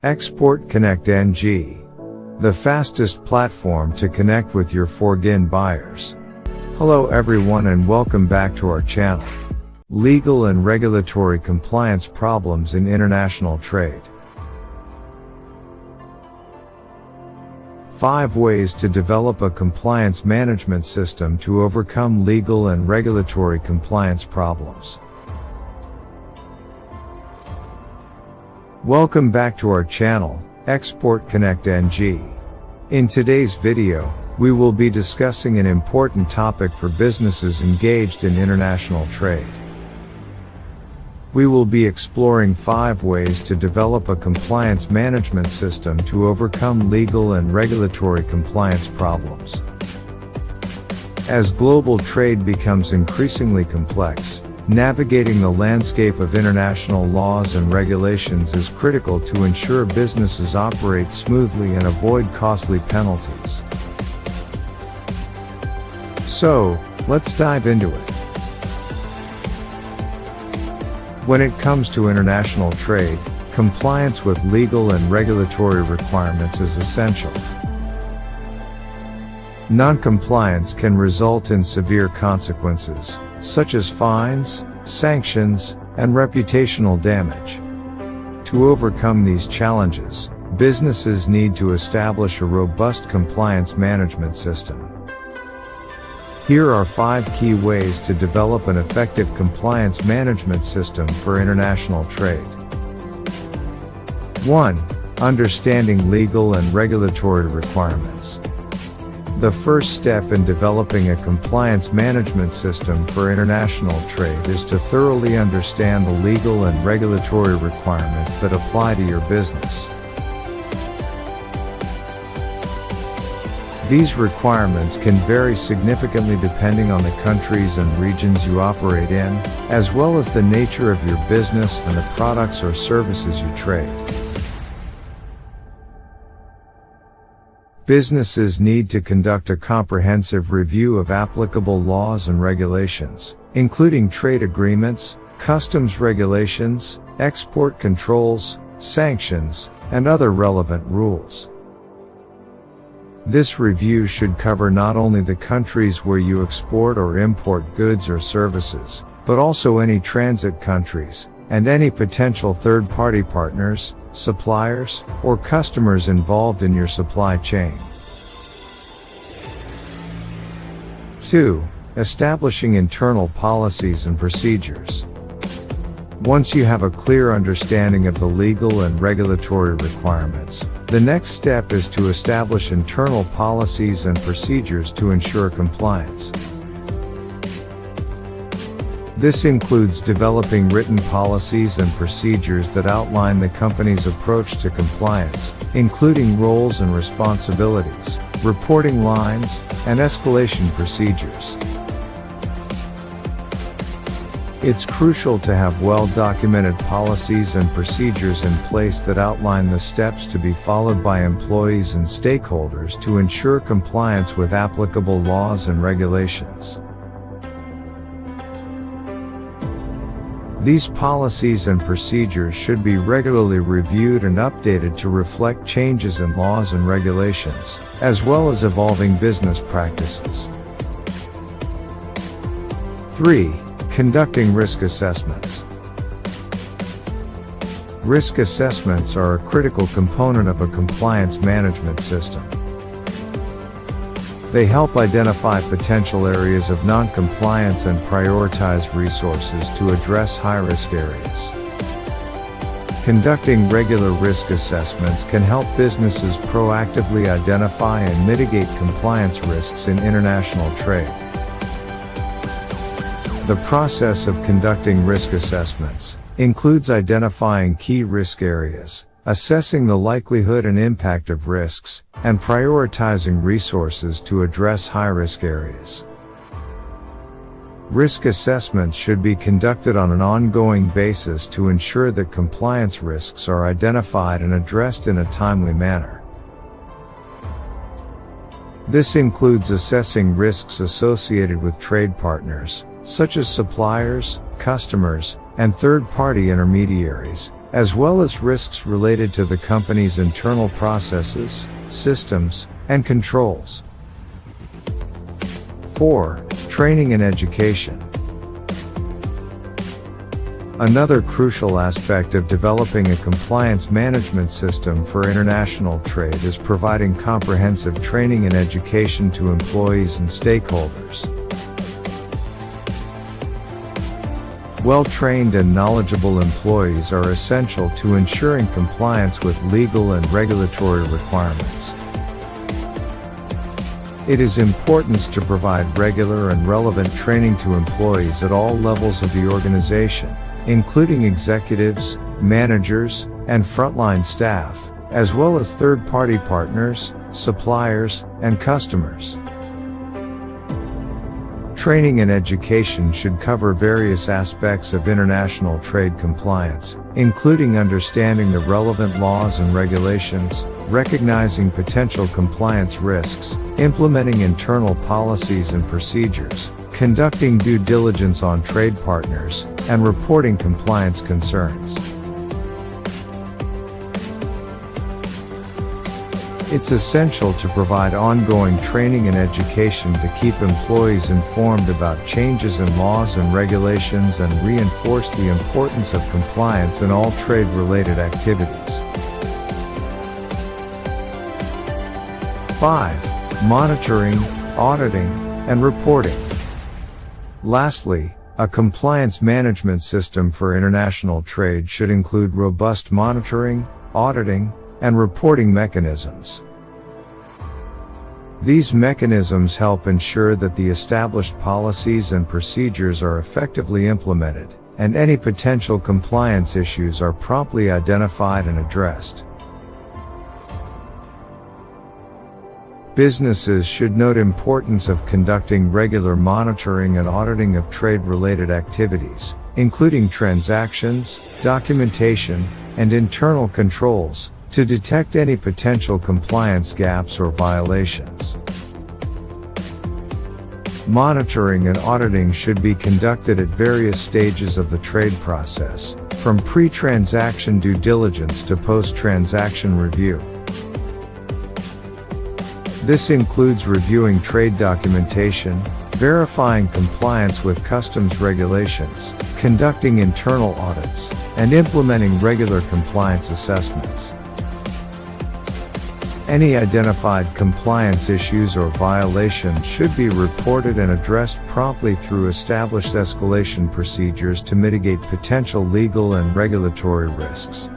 Export Connect NG, the fastest platform to connect with your foreign buyers. Hello everyone and welcome back to our channel. Legal and regulatory compliance problems in international trade. 5 ways to develop a compliance management system to overcome legal and regulatory compliance problems. Welcome back to our channel, Export Connect NG. In today's video, we will be discussing an important topic for businesses engaged in international trade. We will be exploring 5 ways to develop a compliance management system to overcome legal and regulatory compliance problems. As global trade becomes increasingly complex, navigating the landscape of international laws and regulations is critical to ensure businesses operate smoothly and avoid costly penalties. So, let's dive into it. When it comes to international trade, compliance with legal and regulatory requirements is essential. Non-compliance can result in severe consequences, such as fines, sanctions, and reputational damage. To overcome these challenges, businesses need to establish a robust compliance management system. Here are 5 key ways to develop an effective compliance management system for international trade. 1. Understanding legal and regulatory requirements. The first step in developing a compliance management system for international trade is to thoroughly understand the legal and regulatory requirements that apply to your business. These requirements can vary significantly depending on the countries and regions you operate in, as well as the nature of your business and the products or services you trade. Businesses need to conduct a comprehensive review of applicable laws and regulations, including trade agreements, customs regulations, export controls, sanctions, and other relevant rules. This review should cover not only the countries where you export or import goods or services, but also any transit countries, and any potential third-party partners, suppliers, or customers involved in your supply chain. 2. Establishing internal policies and procedures. Once you have a clear understanding of the legal and regulatory requirements, the next step is to establish internal policies and procedures to ensure compliance. This includes developing written policies and procedures that outline the company's approach to compliance, including roles and responsibilities, reporting lines, and escalation procedures. It's crucial to have well-documented policies and procedures in place that outline the steps to be followed by employees and stakeholders to ensure compliance with applicable laws and regulations. These policies and procedures should be regularly reviewed and updated to reflect changes in laws and regulations, as well as evolving business practices. 3. Conducting risk assessments. Risk assessments are a critical component of a compliance management system. They help identify potential areas of non-compliance and prioritize resources to address high-risk areas. Conducting regular risk assessments can help businesses proactively identify and mitigate compliance risks in international trade. The process of conducting risk assessments includes identifying key risk areas, assessing the likelihood and impact of risks, and prioritizing resources to address high-risk areas. Risk assessments should be conducted on an ongoing basis to ensure that compliance risks are identified and addressed in a timely manner. This includes assessing risks associated with trade partners, such as suppliers, customers, and third-party intermediaries, as well as risks related to the company's internal processes, systems, and controls. 4. Training and education. Another crucial aspect of developing a compliance management system for international trade is providing comprehensive training and education to employees and stakeholders. Well-trained and knowledgeable employees are essential to ensuring compliance with legal and regulatory requirements. It is important to provide regular and relevant training to employees at all levels of the organization, including executives, managers, and frontline staff, as well as third-party partners, suppliers, and customers. Training and education should cover various aspects of international trade compliance, including understanding the relevant laws and regulations, recognizing potential compliance risks, implementing internal policies and procedures, conducting due diligence on trade partners, and reporting compliance concerns. It's essential to provide ongoing training and education to keep employees informed about changes in laws and regulations and reinforce the importance of compliance in all trade-related activities. 5. Monitoring, auditing, and reporting. Lastly, a compliance management system for international trade should include robust monitoring, auditing, and reporting mechanisms. These mechanisms help ensure that the established policies and procedures are effectively implemented, and any potential compliance issues are promptly identified and addressed. Businesses should note the importance of conducting regular monitoring and auditing of trade-related activities, including transactions, documentation, and internal controls, to detect any potential compliance gaps or violations. Monitoring and auditing should be conducted at various stages of the trade process, from pre-transaction due diligence to post-transaction review. This includes reviewing trade documentation, verifying compliance with customs regulations, conducting internal audits, and implementing regular compliance assessments. Any identified compliance issues or violations should be reported and addressed promptly through established escalation procedures to mitigate potential legal and regulatory risks.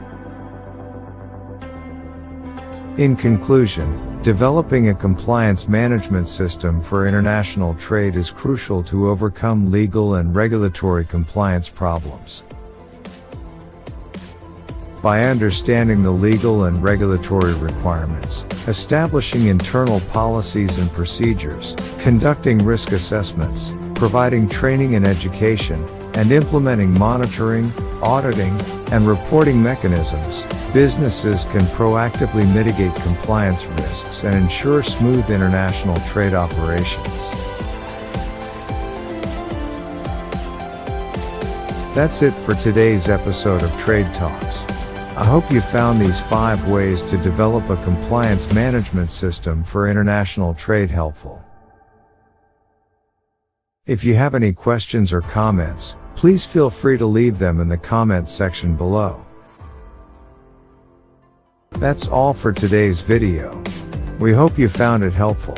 In conclusion, developing a compliance management system for international trade is crucial to overcome legal and regulatory compliance problems. By understanding the legal and regulatory requirements, establishing internal policies and procedures, conducting risk assessments, providing training and education, and implementing monitoring, auditing, and reporting mechanisms, businesses can proactively mitigate compliance risks and ensure smooth international trade operations. That's it for today's episode of Trade Talks. I hope you found these 5 ways to develop a compliance management system for international trade helpful. If you have any questions or comments, please feel free to leave them in the comments section below. That's all for today's video. We hope you found it helpful.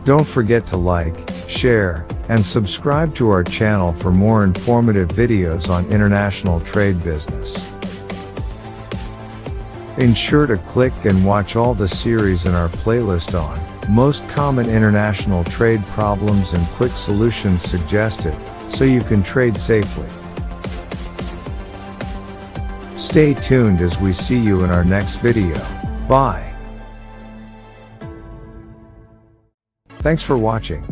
Don't forget to like, share, and subscribe to our channel for more informative videos on international trade business. Ensure to click and watch all the series in our playlist on most common international trade problems and quick solutions suggested, so you can trade safely. Stay tuned as we see you in our next video. Bye. Thanks for watching.